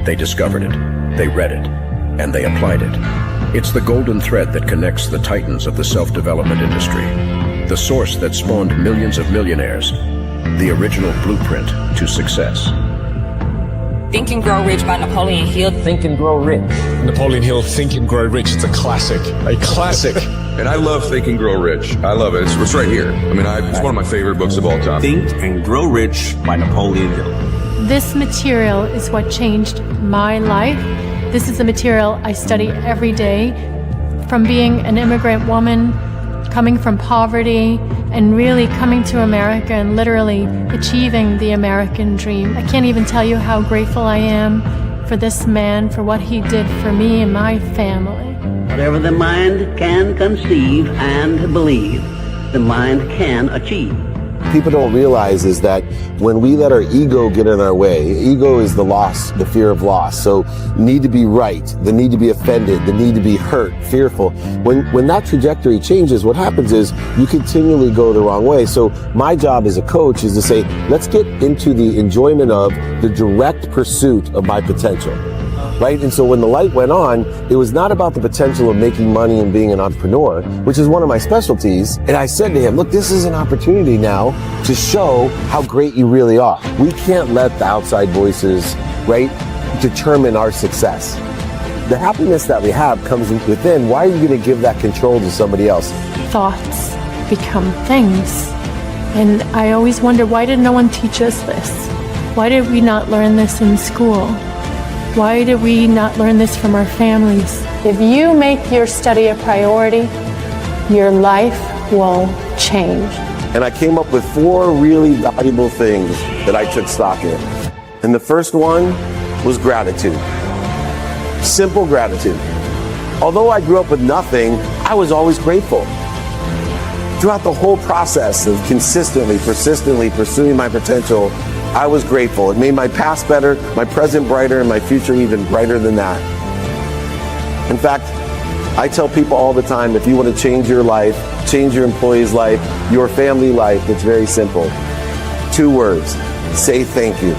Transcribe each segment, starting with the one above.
They discovered it, they read it, and they applied it. It's the golden thread that connects the titans of the self-development industry, the source that spawned millions of millionaires, the original blueprint to success. Think and Grow Rich by Napoleon Hill. Think and Grow Rich. Napoleon Hill, Think and Grow Rich. It's a classic. A classic. And I love Think and Grow Rich. I love it. It's right here. I mean, it's one of my favorite books of all time. Think and Grow Rich by Napoleon Hill. This material is what changed my life. This is the material I study every day. From being an immigrant woman, coming from poverty, and really coming to America and literally achieving the American dream. I can't even tell you how grateful I am for this man, for what he did for me and my family. Whatever the mind can conceive and believe, the mind can achieve. People don't realize is that when we let our ego get in our way, ego is the loss, the fear of loss. So need to be right, the need to be offended, the need to be hurt, fearful. When that trajectory changes, what happens is you continually go the wrong way. So my job as a coach is to say, let's get into the enjoyment of the direct pursuit of my potential. Right? And so when the light went on, it was not about the potential of making money and being an entrepreneur, which is one of my specialties. And I said to him, look, this is an opportunity now to show how great you really are. We can't let the outside voices, right, determine our success. The happiness that we have comes within. Why are you going to give that control to somebody else? Thoughts become things. And I always wonder, why did no one teach us this? Why did we not learn this in school? Why did we not learn this from our families? If you make your study a priority, your life will change. And I came up with 4 really valuable things that I took stock in. And the first one was gratitude. Simple gratitude. Although I grew up with nothing, I was always grateful. Throughout the whole process of consistently, persistently pursuing my potential, I was grateful. It made my past better, my present brighter, and my future even brighter than that. In fact, I tell people all the time, if you want to change your life, change your employee's life, your family life, it's very simple. 2 words, say thank you.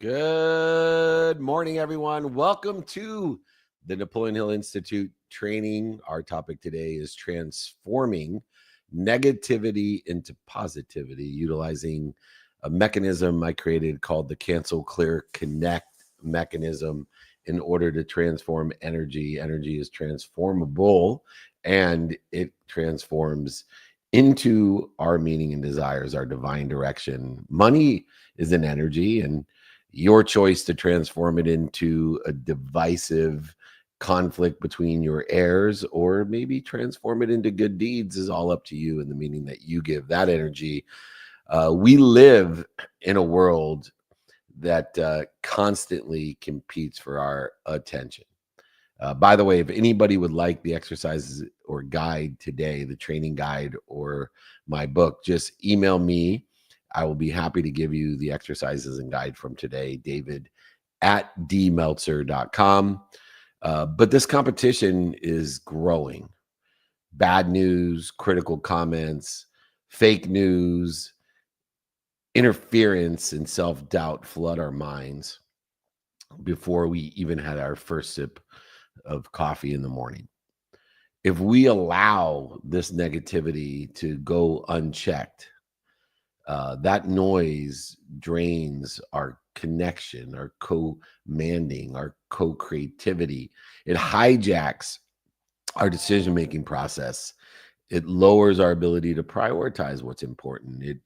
Good morning, everyone. Welcome to the Napoleon Hill Institute training. Our topic today is transforming negativity into positivity, utilizing a mechanism I created called the Cancel, Clear, Connect mechanism in order to transform energy. Energy is transformable, and it transforms into our meaning and desires, our divine direction. Money is an energy, and your choice to transform it into a divisive conflict between your heirs, or maybe transform it into good deeds, is all up to you and the meaning that you give that energy. We live in a world that constantly competes for our attention. By the way, if anybody would like the exercises or guide today, the training guide or my book, just email me. I will be happy to give you the exercises and guide from today, david@dmeltzer.com. But this competition is growing. Bad news, critical comments, fake news, interference, and self-doubt flood our minds before we even had our first sip of coffee in the morning. If we allow this negativity to go unchecked, that noise drains our connection, our co-manding, our co-creativity. It hijacks our decision-making process. It lowers our ability to prioritize what's important. It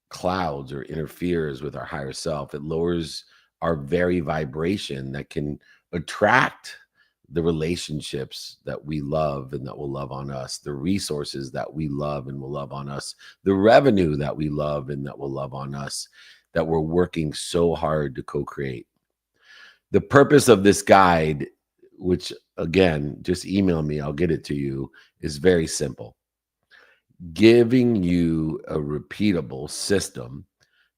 clouds or interferes with our higher self. It lowers our very vibration that can attract the relationships that we love and that will love on us, the resources that we love and will love on us, the revenue that we love and that will love on us, that we're working so hard to co-create. The purpose of this guide, which again, just email me, I'll get it to you, is very simple. Giving you a repeatable system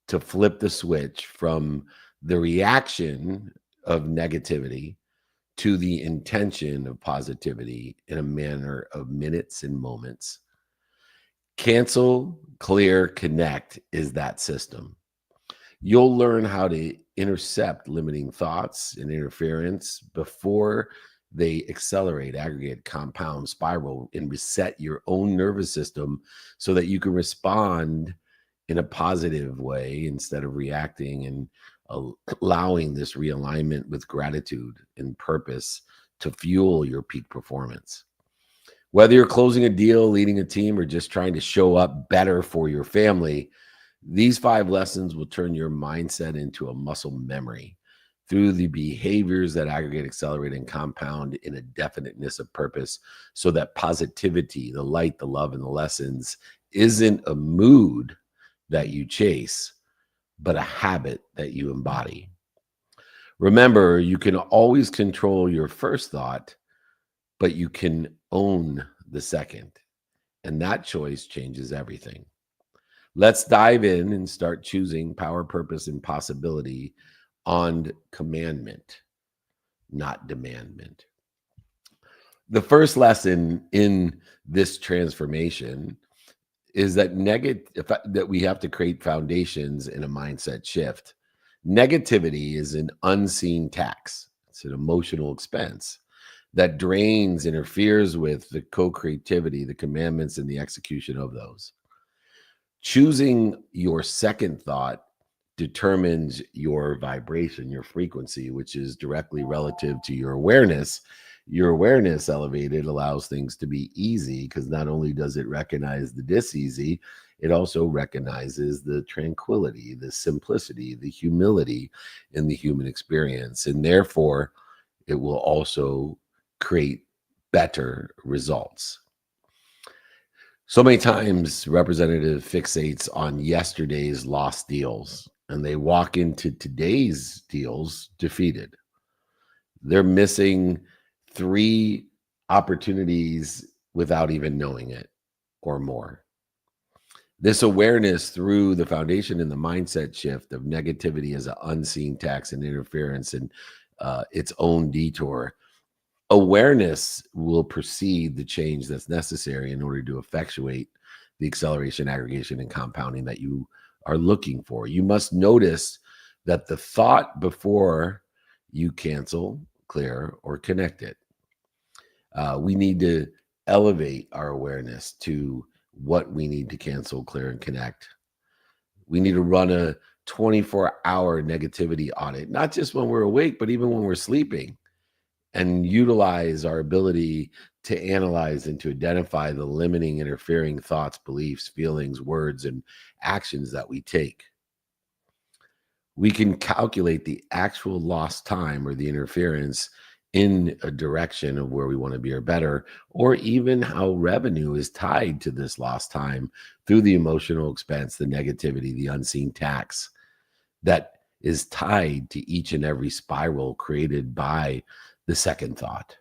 to flip the switch from the reaction of negativity to the intention of positivity in a manner of minutes and moments. Cancel, clear, connect is that system. You'll learn how to intercept limiting thoughts and interference before they accelerate, aggregate, compound, spiral, and reset your own nervous system so that you can respond in a positive way instead of reacting, and allowing this realignment with gratitude and purpose to fuel your peak performance. Whether you're closing a deal, leading a team, or just trying to show up better for your family, these 5 lessons will turn your mindset into a muscle memory through the behaviors that aggregate, accelerate, and compound in a definiteness of purpose, so that positivity, the light, the love, and the lessons isn't a mood that you chase, but a habit that you embody. Remember, you can always control your first thought, but you can own the second. And that choice changes everything. Let's dive in and start choosing power, purpose, and possibility on commandment, not demandment. The first lesson in this transformation is that that we have to create foundations in a mindset shift. Negativity is an unseen tax. It's an emotional expense that drains, interferes with the co-creativity, the commandments, and the execution of those. Choosing your second thought determines your vibration, your frequency, which is directly relative to your awareness. Your awareness elevated allows things to be easy, because not only does it recognize the dis-easy, it also recognizes the tranquility, the simplicity, the humility in the human experience. And therefore, it will also create better results. So many times, representative fixates on yesterday's lost deals, and they walk into today's deals defeated. They're missing 3 opportunities without even knowing it, or more. This awareness through the foundation and the mindset shift of negativity as an unseen tax and interference and its own detour. Awareness will precede the change that's necessary in order to effectuate the acceleration, aggregation, and compounding that you are looking for. You must notice that the thought before you cancel, clear, or connect it. We need to elevate our awareness to what we need to cancel, clear, and connect. We need to run a 24-hour negativity audit, not just when we're awake, but even when we're sleeping, and utilize our ability to analyze and to identify the limiting, interfering thoughts, beliefs, feelings, words, and actions that we take. We can calculate the actual lost time or the interference in a direction of where we want to be or better, or even how revenue is tied to this lost time through the emotional expense, the negativity, the unseen tax that is tied to each and every spiral created by the second thought.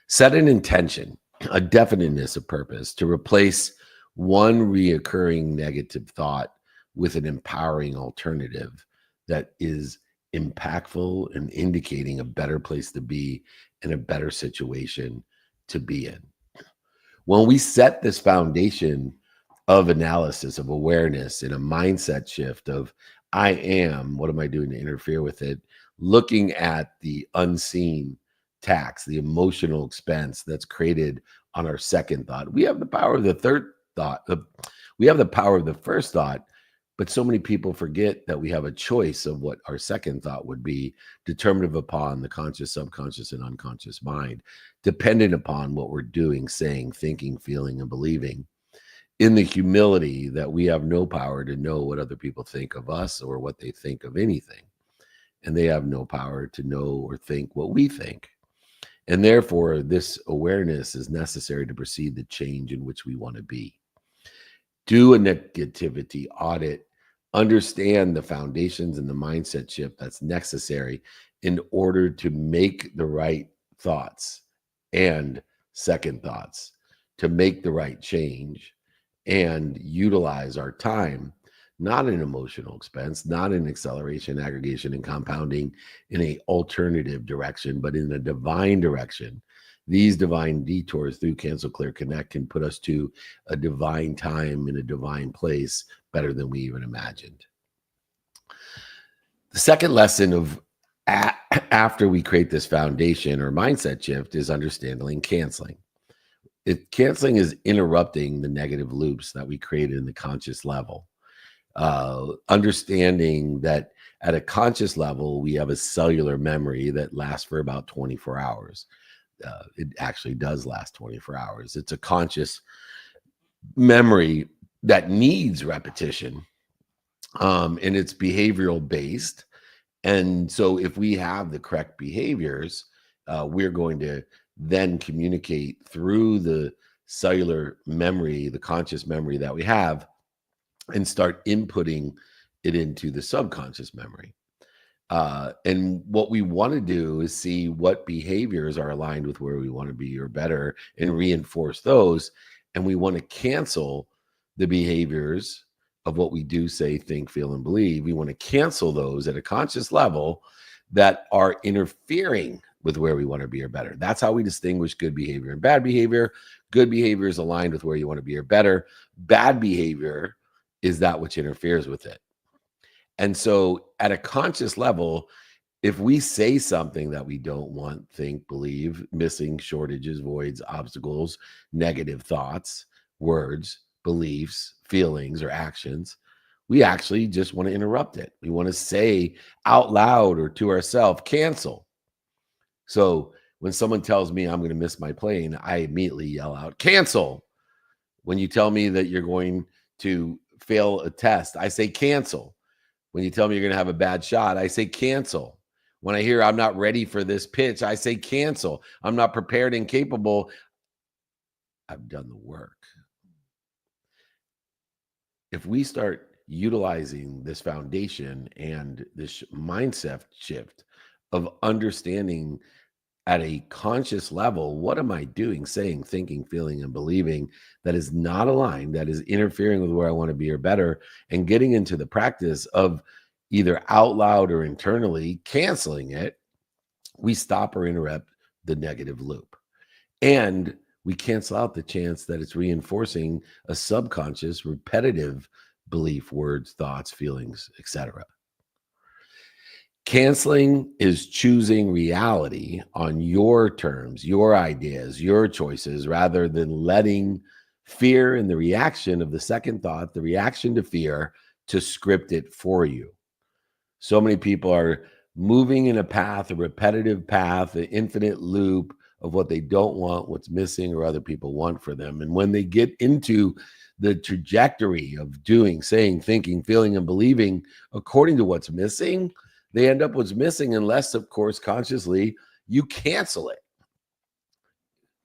Set an intention, a definiteness of purpose to replace one reoccurring negative thought with an empowering alternative that is impactful and indicating a better place to be and a better situation to be in. When we set this foundation of analysis, of awareness, in a mindset shift of I am, what am I doing to interfere with it? Looking at the unseen tax, the emotional expense that's created on our second thought. We have the power of the third thought. We have the power of the first thought, but so many people forget that we have a choice of what our second thought would be, determinative upon the conscious, subconscious, and unconscious mind, dependent upon what we're doing, saying, thinking, feeling, and believing. In the humility that we have no power to know what other people think of us or what they think of anything. And they have no power to know or think what we think. And therefore, this awareness is necessary to proceed the change in which we want to be. Do a negativity audit. Understand the foundations and the mindset shift that's necessary in order to make the right thoughts and second thoughts, to make the right change and utilize our time, not an emotional expense, not an acceleration, aggregation, and compounding in a alternative direction, but in a divine direction. These divine detours through Cancel, Clear, Connect can put us to a divine time in a divine place better than we even imagined. The second lesson of after we create this foundation or mindset shift is understanding canceling. Canceling is interrupting the negative loops that we created in the conscious level. Understanding that at a conscious level, we have a cellular memory that lasts for about 24 hours. It actually does last 24 hours. It's a conscious memory that needs repetition, and it's behavioral based. And so if we have the correct behaviors, we're going to then communicate through the cellular memory, the conscious memory that we have, and start inputting it into the subconscious memory. And what we want to do is see what behaviors are aligned with where we want to be or better and reinforce those. And we want to cancel the behaviors of what we do, say, think, feel, and believe. We want to cancel those at a conscious level that are interfering with where we want to be or better. That's how we distinguish good behavior and bad behavior. Good behavior is aligned with where you want to be or better. Bad behavior is that which interferes with it. And so at a conscious level, if we say something that we don't want, think, believe, missing, shortages, voids, obstacles, negative thoughts, words, beliefs, feelings, or actions, we actually just want to interrupt it. We want to say out loud or to ourselves, cancel. So when someone tells me I'm going to miss my plane, I immediately yell out, cancel. When you tell me that you're going to fail a test, I say cancel. When you tell me you're going to have a bad shot, I say cancel. When I hear I'm not ready for this pitch, I say cancel. I'm not prepared and capable. I've done the work. If we start utilizing this foundation and this mindset shift of understanding at a conscious level, what am I doing, saying, thinking, feeling, and believing that is not aligned, that is interfering with where I want to be or better, and getting into the practice of either out loud or internally canceling it, we stop or interrupt the negative loop. And we cancel out the chance that it's reinforcing a subconscious, repetitive belief, words, thoughts, feelings, etc. Canceling is choosing reality on your terms, your ideas, your choices, rather than letting fear and the reaction of the second thought, the reaction to fear, to script it for you. So many people are moving in a path, a repetitive path, an infinite loop of what they don't want, what's missing, or other people want for them. And when they get into the trajectory of doing, saying, thinking, feeling, and believing according to what's missing, they end up what's missing unless, of course, consciously you cancel it.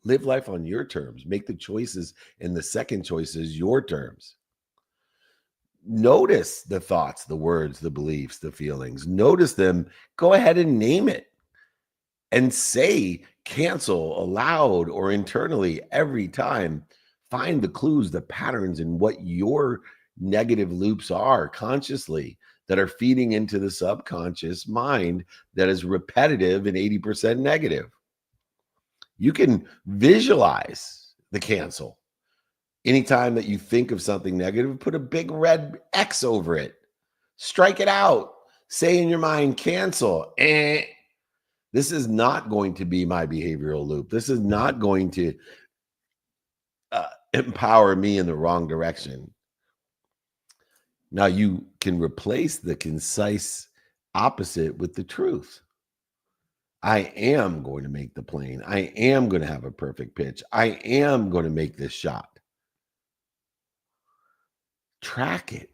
Live life on your terms. Make the choices and the second choices your terms. Notice the thoughts, the words, the beliefs, the feelings. Notice them. Go ahead and name it. And say cancel aloud or internally every time. Find the clues, the patterns, and what your negative loops are consciously that are feeding into the subconscious mind that is repetitive and 80% negative. You can visualize the cancel. Anytime that you think of something negative, put a big red X over it. Strike it out. Say in your mind, cancel. This is not going to be my behavioral loop. This is not going to empower me in the wrong direction. Now you can replace the concise opposite with the truth. I am going to make the plane. I am going to have a perfect pitch. I am going to make this shot. Track it.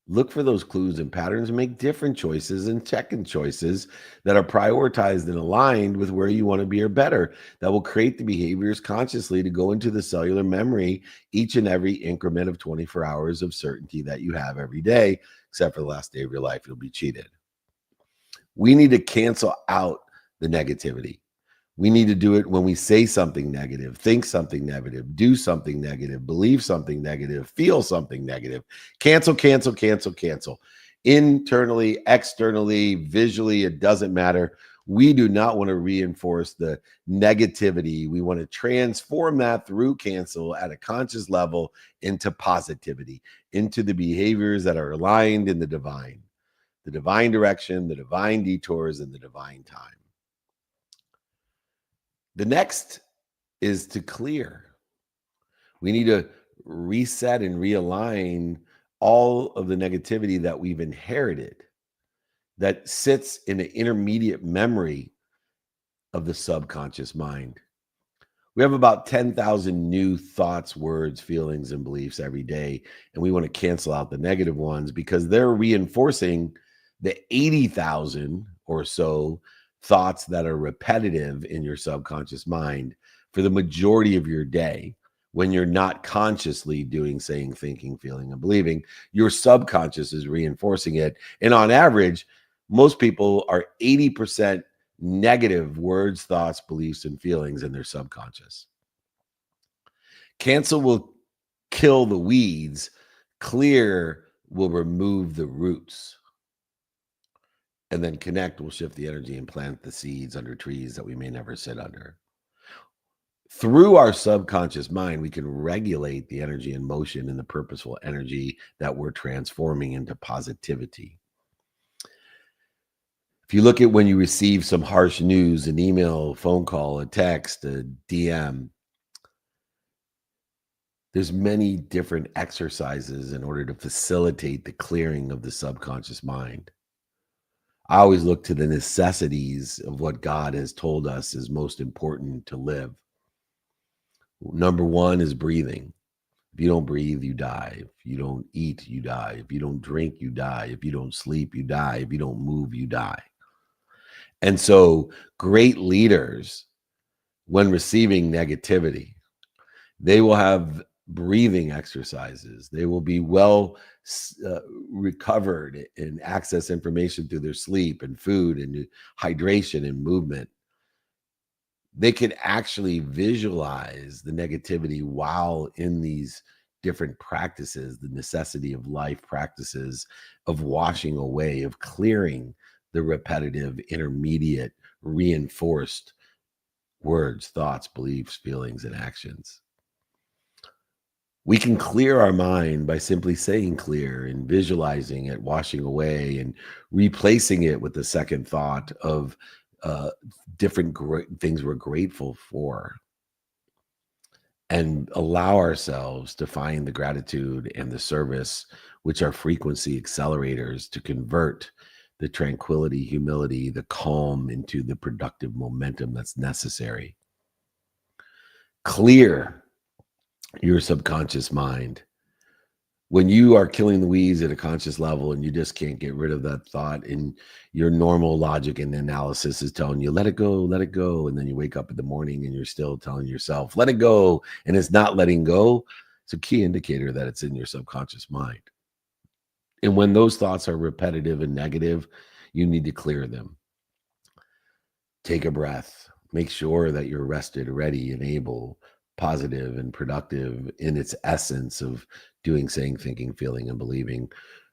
Look for those clues and patterns and make different choices and second choices that are prioritized and aligned with where you want to be or better. That will create the behaviors consciously to go into the cellular memory each and every increment of 24 hours of certainty that you have every day, except for the last day of your life, you'll be cheated. We need to cancel out the negativity. We need to do it when we say something negative, think something negative, do something negative, believe something negative, feel something negative. Cancel, cancel, cancel, cancel. Internally, externally, visually, it doesn't matter. We do not want to reinforce the negativity. We want to transform that through cancel at a conscious level into positivity, into the behaviors that are aligned in the divine direction, the divine detours, and the divine time. The next is to clear. We need to reset and realign all of the negativity that we've inherited that sits in the intermediate memory of the subconscious mind. We have about 10,000 new thoughts, words, feelings, and beliefs every day, and we want to cancel out the negative ones because they're reinforcing the 80,000 or so thoughts that are repetitive in your subconscious mind for the majority of your day. When you're not consciously doing, saying, thinking, feeling, and believing, your subconscious is reinforcing it. And on average, most people are 80% negative words, thoughts, beliefs, and feelings in their subconscious. Cancel will kill the weeds. Clear will remove the roots. And then connect will shift the energy and plant the seeds under trees that we may never sit under. Through our subconscious mind, we can regulate the energy and motion and the purposeful energy that we're transforming into positivity. If you look at when you receive some harsh news, an email, phone call, a text, a DM, there's many different exercises in order to facilitate the clearing of the subconscious mind. I always look to the necessities of what God has told us is most important to live. Number one is breathing. If you don't breathe, you die. If you don't eat, you die. If you don't drink, you die. If you don't sleep, you die. If you don't move, you die. And so great leaders, when receiving negativity, they will have breathing exercises. They will be well recovered and access information through their sleep and food and hydration and movement. They can actually visualize the negativity while in these different practices, the necessity of life practices of washing away, of clearing the repetitive, intermediate, reinforced words, thoughts, beliefs, feelings, and actions. We can clear our mind by simply saying clear and visualizing it, washing away and replacing it with the second thought of different things we're grateful for, and allow ourselves to find the gratitude and the service, which are frequency accelerators, to convert the tranquility, humility, the calm into the productive momentum that's necessary. Clear your subconscious mind. When you are killing the weeds at a conscious level and you just can't get rid of that thought, and your normal logic and analysis is telling you, let it go, and then you wake up in the morning and you're still telling yourself, let it go, and it's not letting go, it's a key indicator that it's in your subconscious mind. And when those thoughts are repetitive and negative, you need to clear them. Take a breath. Make sure that you're rested, ready, and able, positive and productive in its essence of doing, saying, thinking, feeling, and believing.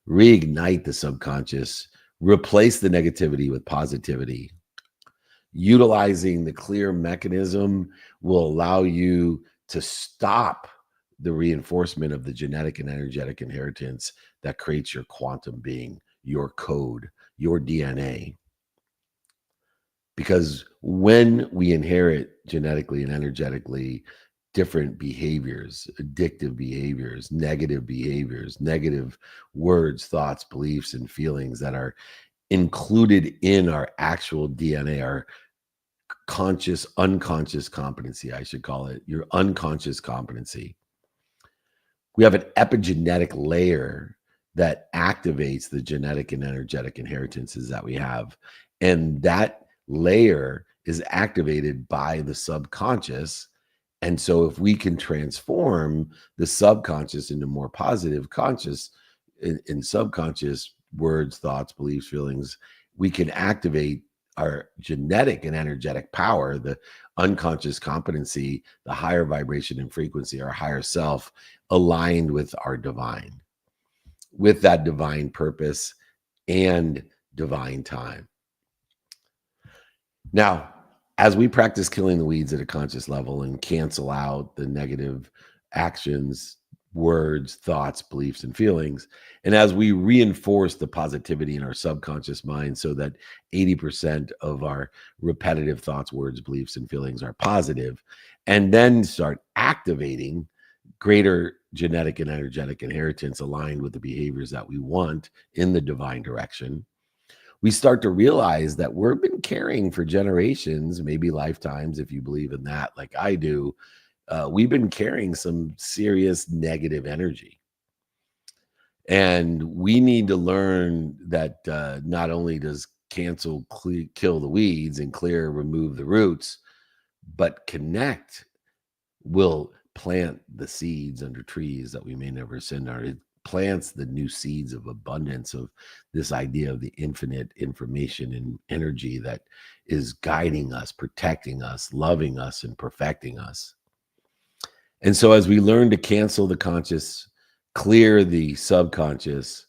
Reignite the subconscious. Replace the negativity with positivity. Utilizing the clear mechanism will allow you to stop the reinforcement of the genetic and energetic inheritance that creates your quantum being, your code, your DNA. Because when we inherit genetically and energetically different behaviors, addictive behaviors, negative words, thoughts, beliefs, and feelings that are included in our actual DNA, our conscious, unconscious competency, I should call it, your unconscious competency. We have an epigenetic layer that activates the genetic and energetic inheritances that we have. And that layer is activated by the subconscious. And so if we can transform the subconscious into more positive conscious in subconscious words, thoughts, beliefs, feelings, we can activate our genetic and energetic power, the unconscious competency, the higher vibration and frequency, our higher self, aligned with our divine, with that divine purpose and divine time. Now, as we practice killing the weeds at a conscious level and cancel out the negative actions, words, thoughts, beliefs, and feelings, and as we reinforce the positivity in our subconscious mind so that 80% of our repetitive thoughts, words, beliefs, and feelings are positive, and then start activating greater genetic and energetic inheritance aligned with the behaviors that we want in the divine direction, we start to realize that we've been carrying for generations, maybe lifetimes, if you believe in that, like I do. We've been carrying some serious negative energy. And we need to learn that not only does cancel, kill the weeds and remove the roots, but connect will plant the seeds under trees that we may never send our. It plants the new seeds of abundance of this idea of the infinite information and energy that is guiding us, protecting us, loving us, and perfecting us. And so as we learn to cancel the conscious, clear the subconscious,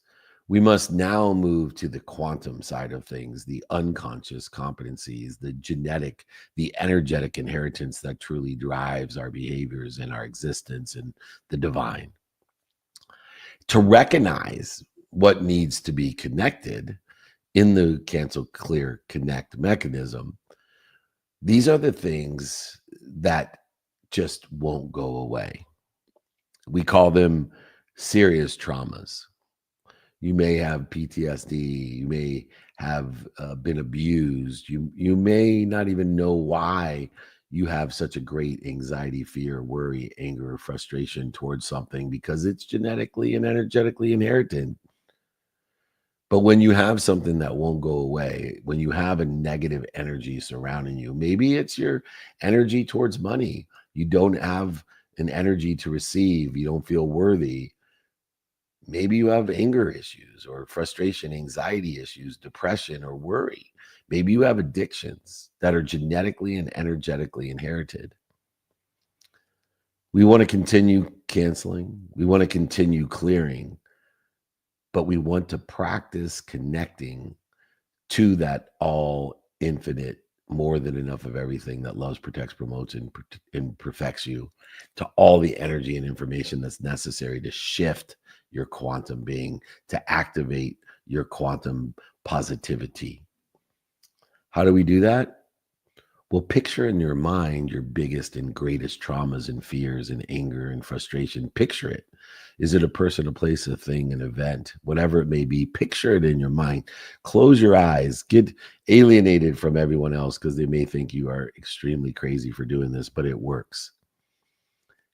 we must now move to the quantum side of things, the unconscious competencies, the genetic, the energetic inheritance that truly drives our behaviors and our existence and the divine. To recognize what needs to be connected in the cancel, clear, connect mechanism, these are the things that just won't go away. We call them serious traumas. You may have PTSD. You may have been abused. You may not even know why you have such a great anxiety, fear, worry, anger, or frustration towards something because it's genetically and energetically inherited. But when you have something that won't go away, when you have a negative energy surrounding you, maybe it's your energy towards money. You don't have an energy to receive. You don't feel worthy. Maybe you have anger issues or frustration, anxiety issues, depression, or worry. Maybe you have addictions that are genetically and energetically inherited. We want to continue canceling. We want to continue clearing, but we want to practice connecting to that all infinite, more than enough of everything that loves, protects, promotes, and perfects you, to all the energy and information that's necessary to shift your quantum being, to activate your quantum positivity. How do we do that? Well, picture in your mind your biggest and greatest traumas and fears and anger and frustration. Picture it. Is it a person, a place, a thing, an event, whatever it may be? Picture it in your mind. Close your eyes. Get alienated from everyone else because they may think you are extremely crazy for doing this, but it works.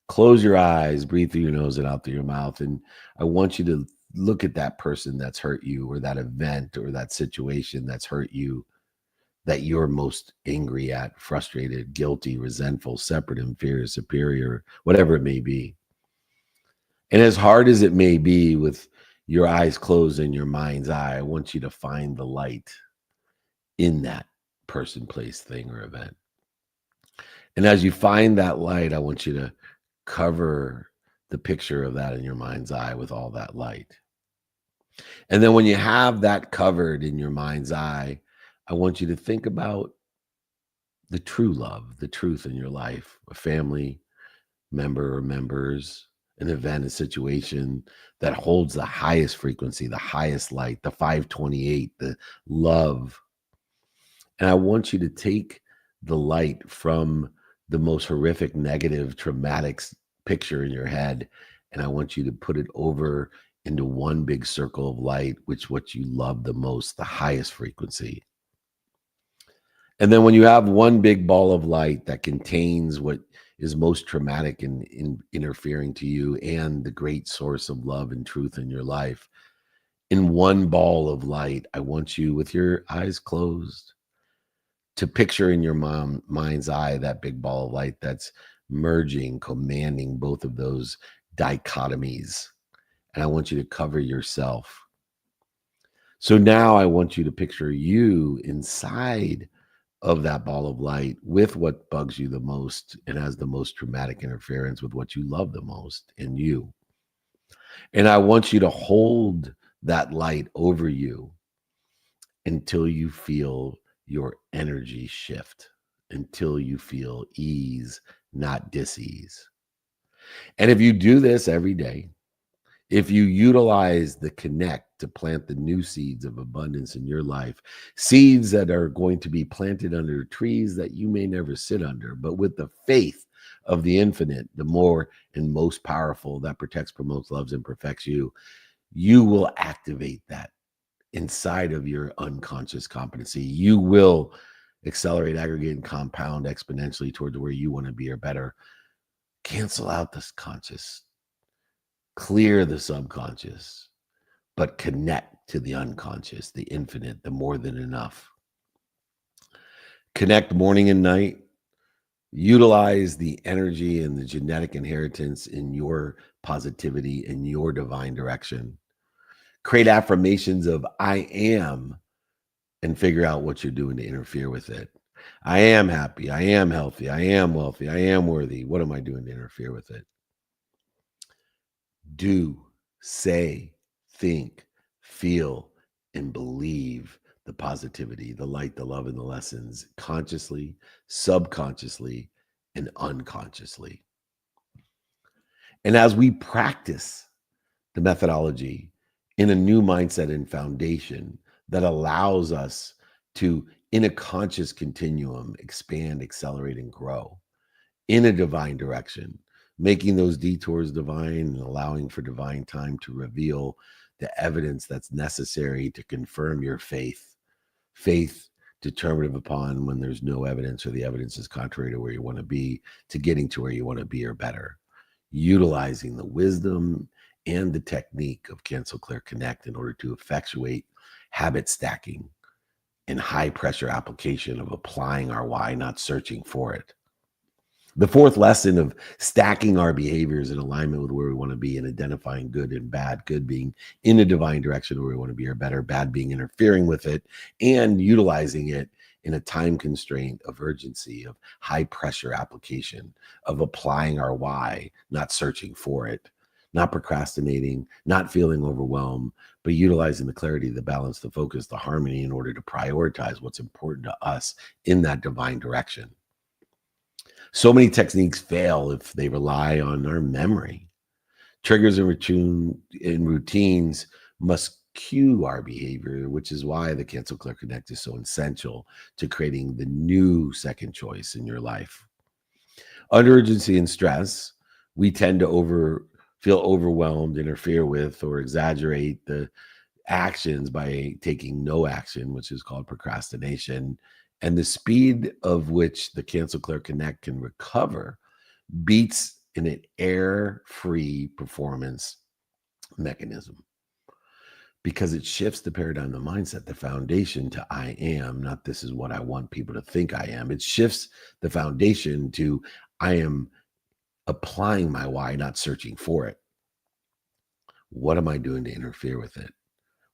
Close your eyes, breathe through your nose and out through your mouth. And I want you to look at that person that's hurt you, or that event or that situation that's hurt you, that you're most angry at, frustrated, guilty, resentful, separate, inferior, superior, whatever it may be. And as hard as it may be, with your eyes closed in your mind's eye, I want you to find the light in that person, place, thing, or event. And as you find that light, I want you to cover the picture of that in your mind's eye with all that light. And then when you have that covered in your mind's eye, I want you to think about the true love, the truth in your life, a family member or members, an event, a situation that holds the highest frequency, the highest light, the 528, the love. And I want you to take the light from the most horrific, negative, traumatic picture in your head, and I want you to put it over into one big circle of light, which what you love the most, the highest frequency. And then when you have one big ball of light that contains what is most traumatic and interfering to you and the great source of love and truth in your life, in one ball of light, I want you, with your eyes closed, to picture in your mind's eye that big ball of light that's merging, commanding both of those dichotomies. And I want you to cover yourself. So now I want you to picture you inside of that ball of light with what bugs you the most and has the most traumatic interference with what you love the most in you. And I want you to hold that light over you until you feel your energy shift, until you feel ease, not dis-ease. And if you do this every day, if you utilize the connect to plant the new seeds of abundance in your life, seeds that are going to be planted under trees that you may never sit under, but with the faith of the infinite, the more and most powerful that protects, promotes, loves, and perfects you, you will activate that inside of your unconscious competency. You will accelerate, aggregate, and compound exponentially toward where you want to be or better. Cancel out this conscious. Clear the subconscious, but connect to the unconscious, the infinite, the more than enough. Connect morning and night. Utilize the energy and the genetic inheritance in your positivity and your divine direction. Create affirmations of I am and figure out what you're doing to interfere with it. I am happy. I am healthy. I am wealthy. I am worthy. What am I doing to interfere with it? Do, say, think, feel, and believe the positivity, the light, the love, and the lessons consciously, subconsciously, and unconsciously. And as we practice the methodology in a new mindset and foundation that allows us to, in a conscious continuum, expand, accelerate, and grow in a divine direction, making those detours divine and allowing for divine time to reveal the evidence that's necessary to confirm your faith. Faith determinative upon when there's no evidence or the evidence is contrary to where you want to be, to getting to where you want to be or better. Utilizing the wisdom and the technique of Cancel, Clear, Connect in order to effectuate habit stacking and high pressure application of applying our why, not searching for it. The fourth lesson of stacking our behaviors in alignment with where we want to be and identifying good and bad, good being in a divine direction where we want to be or better, bad being interfering with it and utilizing it in a time constraint of urgency, of high pressure application, of applying our why, not searching for it, not procrastinating, not feeling overwhelmed, but utilizing the clarity, the balance, the focus, the harmony in order to prioritize what's important to us in that divine direction. So many techniques fail if they rely on our memory. Triggers and routines must cue our behavior, which is why the Cancel, Clear, Connect is so essential to creating the new second choice in your life. Under urgency and stress, we tend to feel overwhelmed, interfere with, or exaggerate the actions by taking no action, which is called procrastination. And the speed of which the Cancel, Clear, Connect can recover beats in an error-free performance mechanism because it shifts the paradigm, the mindset, the foundation to I am, not this is what I want people to think I am. It shifts the foundation to I am applying my why, not searching for it. What am I doing to interfere with it?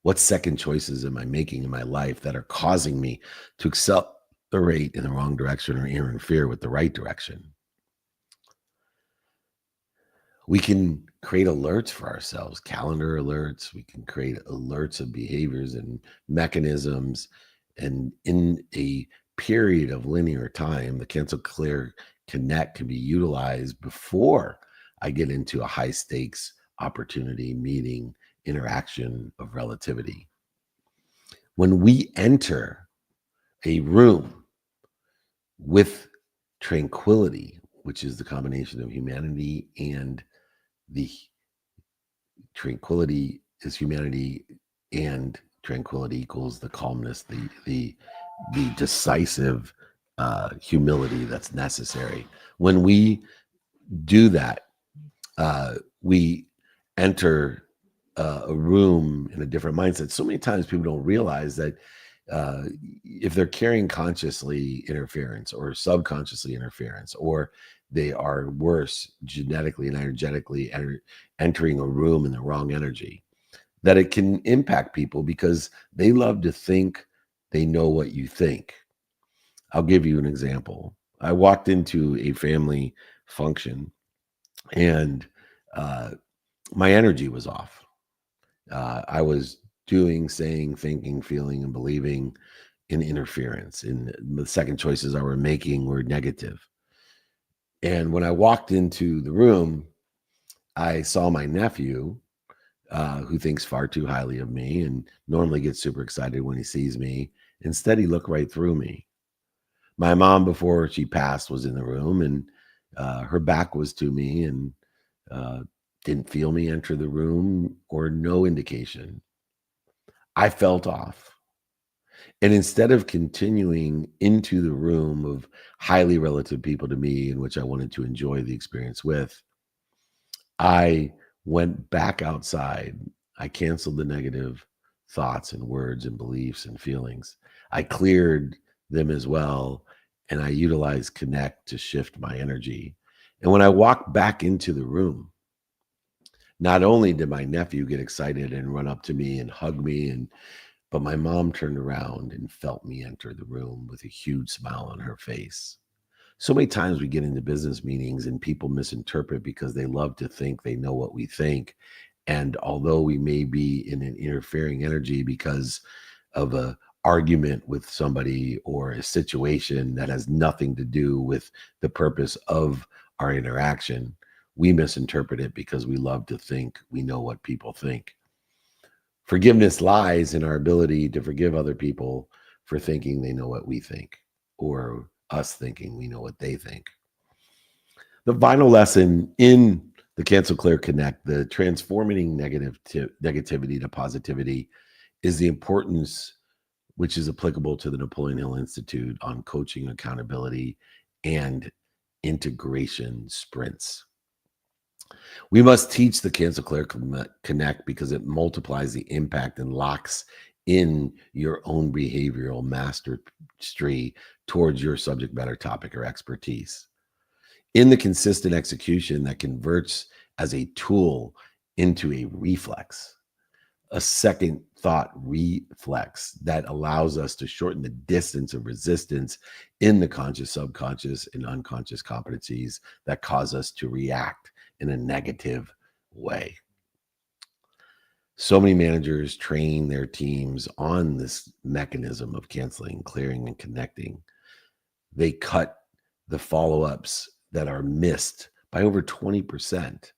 What second choices am I making in my life that are causing me to accelerate in the wrong direction or interfere with the right direction? We can create alerts for ourselves, calendar alerts. We can create alerts of behaviors and mechanisms. And in a period of linear time, the Cancel, Clear, Connect can be utilized before I get into a high stakes opportunity, meeting, interaction of relativity. When we enter a room with tranquility, which is the combination of humanity and the tranquility is humanity and tranquility equals the calmness, the decisive humility that's necessary. When we do that, we enter a room in a different mindset. So many times people don't realize that if they're carrying consciously interference or subconsciously interference, or they are worse genetically and energetically entering a room in the wrong energy, that it can impact people because they love to think they know what you think. I'll give you an example. I walked into a family function and my energy was off. I was doing, saying, thinking, feeling, and believing in interference. And the second choices I were making were negative. And when I walked into the room, I saw my nephew, who thinks far too highly of me and normally gets super excited when he sees me. Instead, he looked right through me. My mom, before she passed, was in the room, and her back was to me and didn't feel me enter the room or no indication. I felt off. And instead of continuing into the room of highly relative people to me in which I wanted to enjoy the experience with, I went back outside. I canceled the negative thoughts and words and beliefs and feelings. I cleared them as well. And I utilized Connect to shift my energy. And when I walked back into the room, not only did my nephew get excited and run up to me and hug me, but my mom turned around and felt me enter the room with a huge smile on her face. So many times we get into business meetings and people misinterpret because they love to think they know what we think. And although we may be in an interfering energy because of a argument with somebody or a situation that has nothing to do with the purpose of our interaction, we misinterpret it because we love to think we know what people think. Forgiveness lies in our ability to forgive other people for thinking they know what we think, or us thinking we know what they think. The final lesson in the Cancel Clear Connect, the transforming negativity to positivity, is the importance, which is applicable to the Napoleon Hill Institute, on coaching, accountability, and integration sprints. We must teach the Cancel Clear Connect because it multiplies the impact and locks in your own behavioral mastery towards your subject matter topic or expertise. In the consistent execution that converts as a tool into a reflex, a second thought reflex that allows us to shorten the distance of resistance in the conscious, subconscious, and unconscious competencies that cause us to react in a negative way. So many managers train their teams on this mechanism of canceling, clearing, and connecting. They cut the follow-ups that are missed by over 20%.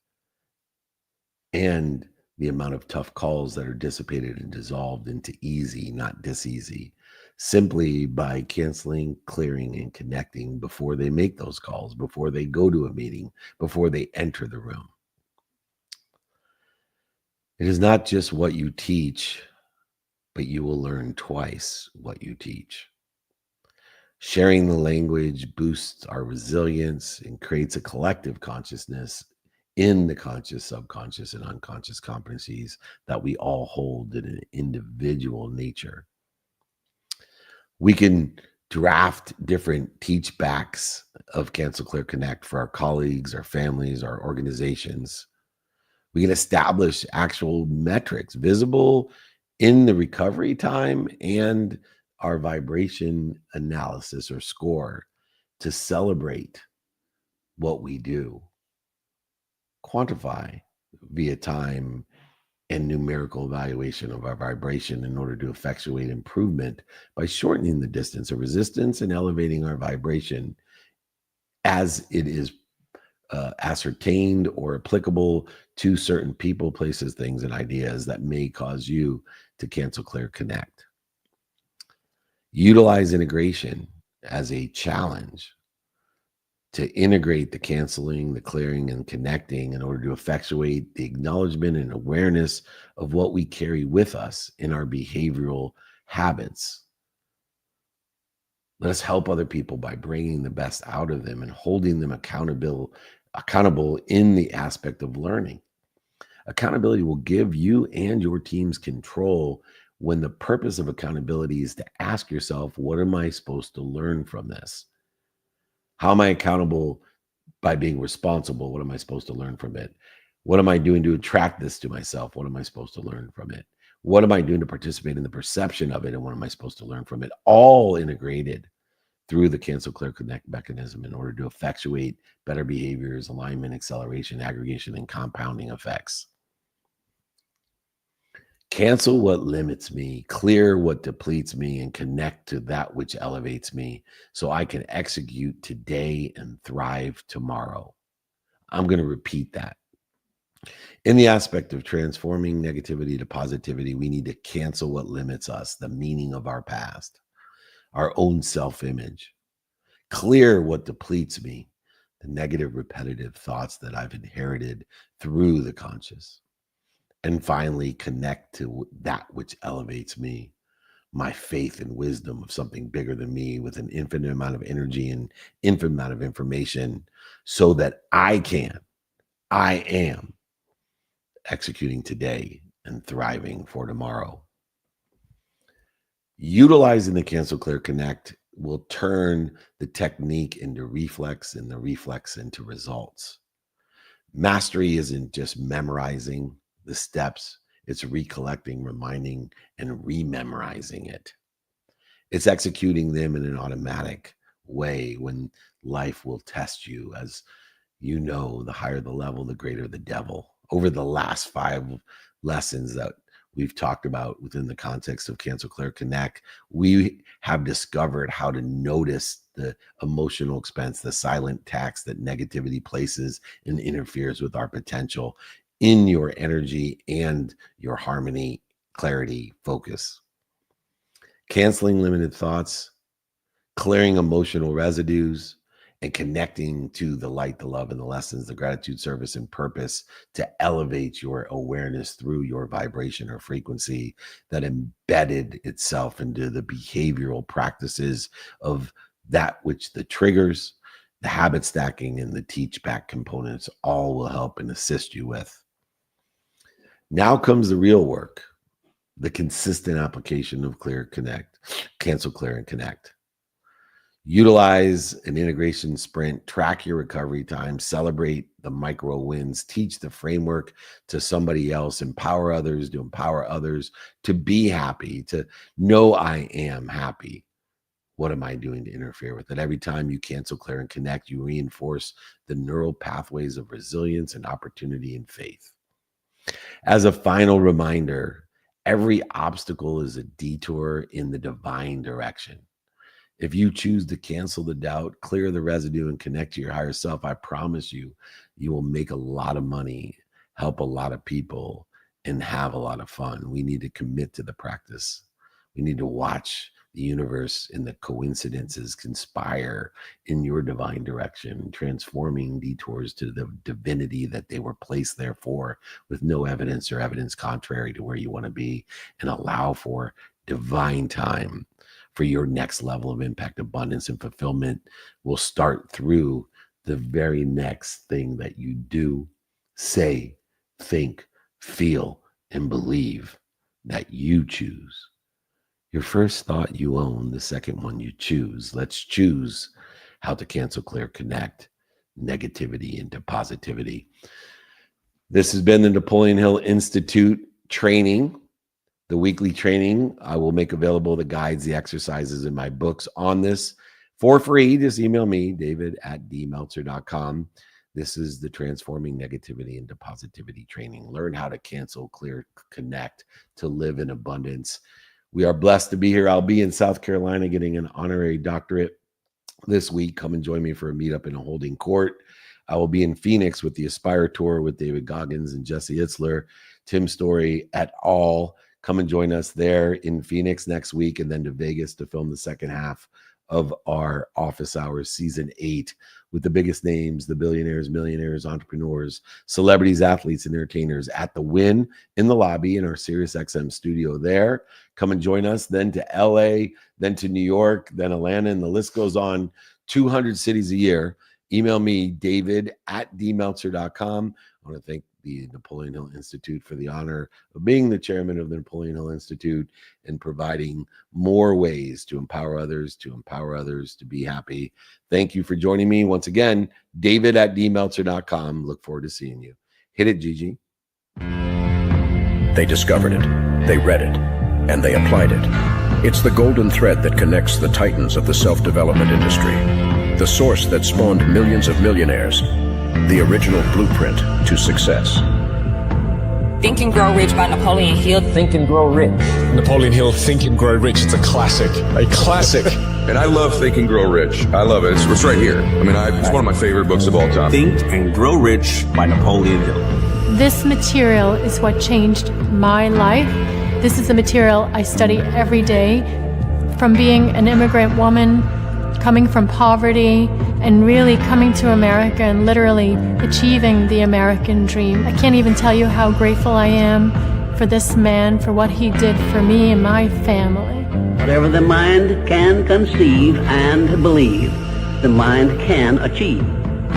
And the amount of tough calls that are dissipated and dissolved into easy, not diseasy, simply by canceling, clearing, and connecting before they make those calls, before they go to a meeting, before they enter the room. It is not just what you teach, but you will learn twice what you teach. Sharing the language boosts our resilience and creates a collective consciousness in the conscious, subconscious, and unconscious competencies that we all hold in an individual nature. We can draft different teach backs of Cancel Clear Connect for our colleagues, our families, our organizations. We can establish actual metrics visible in the recovery time and our vibration analysis or score to celebrate what we do. Quantify via time and numerical evaluation of our vibration in order to effectuate improvement by shortening the distance of resistance and elevating our vibration as it is ascertained or applicable to certain people, places, things, and ideas that may cause you to cancel, clear, connect. Utilize integration as a challenge to integrate the canceling, the clearing, and connecting in order to effectuate the acknowledgement and awareness of what we carry with us in our behavioral habits. Let us help other people by bringing the best out of them and holding them accountable in the aspect of learning. Accountability will give you and your teams control when the purpose of accountability is to ask yourself, what am I supposed to learn from this? How am I accountable by being responsible? What am I supposed to learn from it? What am I doing to attract this to myself? What am I supposed to learn from it? What am I doing to participate in the perception of it? And what am I supposed to learn from it? All integrated through the cancel, clear, connect mechanism in order to effectuate better behaviors, alignment, acceleration, aggregation, and compounding effects. Cancel what limits me, clear what depletes me, and connect to that which elevates me so I can execute today and thrive tomorrow. I'm going to repeat that. In the aspect of transforming negativity to positivity, we need to cancel what limits us, the meaning of our past, our own self-image. Clear what depletes me, the negative, repetitive thoughts that I've inherited through the conscious. And finally, connect to that which elevates me, my faith and wisdom of something bigger than me with an infinite amount of energy and infinite amount of information so that I am executing today and thriving for tomorrow. Utilizing the cancel, clear, connect will turn the technique into reflex and the reflex into results. Mastery isn't just memorizing the steps, it's recollecting, reminding, and rememorizing it. It's executing them in an automatic way when life will test you. As you know, the higher the level, the greater the devil. Over the last 5 lessons that we've talked about within the context of Cancel, Clear, Connect, we have discovered how to notice the emotional expense, the silent tax that negativity places and interferes with our potential in your energy and your harmony, clarity, focus. Canceling limited thoughts, clearing emotional residues, and connecting to the light, the love, and the lessons, the gratitude, service, and purpose to elevate your awareness through your vibration or frequency that embedded itself into the behavioral practices of that which the triggers, the habit stacking, and the teach back components all will help and assist you with. Now comes the real work, the consistent application of Clear, Connect, Cancel, Clear, and Connect. Utilize an integration sprint, track your recovery time, celebrate the micro wins, teach the framework to somebody else, empower others to be happy, to know I am happy. What am I doing to interfere with it? Every time you cancel, clear, and connect, you reinforce the neural pathways of resilience and opportunity and faith. As a final reminder, every obstacle is a detour in the divine direction. If you choose to cancel the doubt, clear the residue, and connect to your higher self, I promise you, you will make a lot of money, help a lot of people, and have a lot of fun. We need to commit to the practice. We need to watch the universe and the coincidences conspire in your divine direction, transforming detours to the divinity that they were placed there for, with no evidence or evidence contrary to where you want to be, and allow for divine time for your next level of impact, abundance, and fulfillment. Will start through the very next thing that you do, say, think, feel, and believe that you choose. Your first thought you own, the second one you choose. Let's choose how to cancel, clear, connect negativity into positivity. This has been the Napoleon Hill Institute training. The weekly training, I will make available the guides, the exercises, and my books on this for free. Just email me, david@dmeltzer.com. This is the Transforming Negativity into Positivity training. Learn how to cancel, clear, connect to live in abundance. We are blessed to be here. I'll be in South Carolina getting an honorary doctorate this week. Come and join me for a meetup in a holding court. I will be in Phoenix with the Aspire Tour with David Goggins and Jesse Itzler, Tim Story et al. Come and join us there in Phoenix next week, and then to Vegas to film the second half of our Office Hours Season 8 with the biggest names, the billionaires, millionaires, entrepreneurs, celebrities, athletes, and entertainers at the Wynn in the lobby in our SiriusXM studio there. Come and join us, then to LA, then to New York, then Atlanta, and the list goes on. 200 cities a year. Email me, david@dmeltzer.com. I want to thank the Napoleon Hill Institute for the honor of being the chairman of the Napoleon Hill Institute and providing more ways to empower others to be happy. Thank you for joining me. Once again, david@dmeltzer.com. Look forward to seeing you. Hit it, Gigi. They discovered it, they read it, and they applied it. It's the golden thread that connects the titans of the self-development industry, the source that spawned millions of millionaires, the original blueprint to success. Think and Grow Rich by Napoleon Hill. Think and Grow Rich. Napoleon Hill, Think and Grow Rich. It's a classic. A classic. And I love Think and Grow Rich. I love it. It's right here. I mean, it's one of my favorite books of all time. Think and Grow Rich by Napoleon Hill. This material is what changed my life. This is the material I study every day. From being an immigrant woman, coming from poverty, and really coming to America and literally achieving the American dream. I can't even tell you how grateful I am for this man, for what he did for me and my family. Whatever the mind can conceive and believe, the mind can achieve.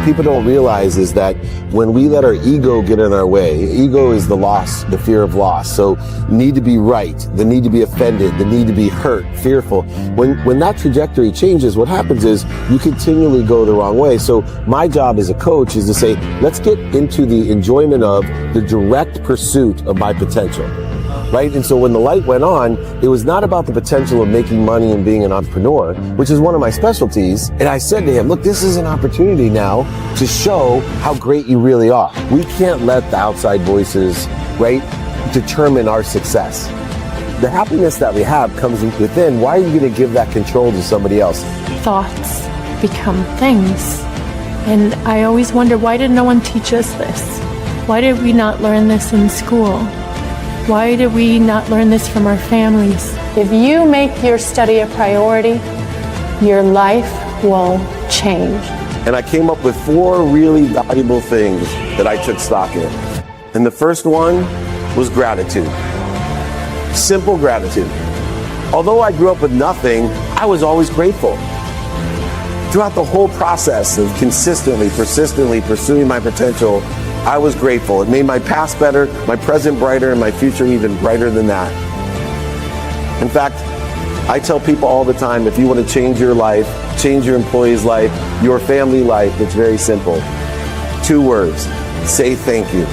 People don't realize is that when we let our ego get in our way, ego is the loss, the fear of loss. So need to be right, the need to be offended, the need to be hurt, fearful. When that trajectory changes, what happens is you continually go the wrong way. So my job as a coach is to say, let's get into the enjoyment of the direct pursuit of my potential. Right? And so when the light went on, it was not about the potential of making money and being an entrepreneur, which is one of my specialties. And I said to him, look, this is an opportunity now to show how great you really are. We can't let the outside voices, right, determine our success. The happiness that we have comes within. Why are you going to give that control to somebody else? Thoughts become things. And I always wonder, why did no one teach us this? Why did we not learn this in school? Why did we not learn this from our families? If you make your study a priority, your life will change. And I came up with 4 really valuable things that I took stock in. And the first one was gratitude. Simple gratitude. Although I grew up with nothing, I was always grateful. Throughout the whole process of consistently, persistently pursuing my potential, I was grateful. It made my past better, my present brighter, and my future even brighter than that. In fact, I tell people all the time, if you want to change your life, change your employee's life, your family life, it's very simple. 2 words, say thank you.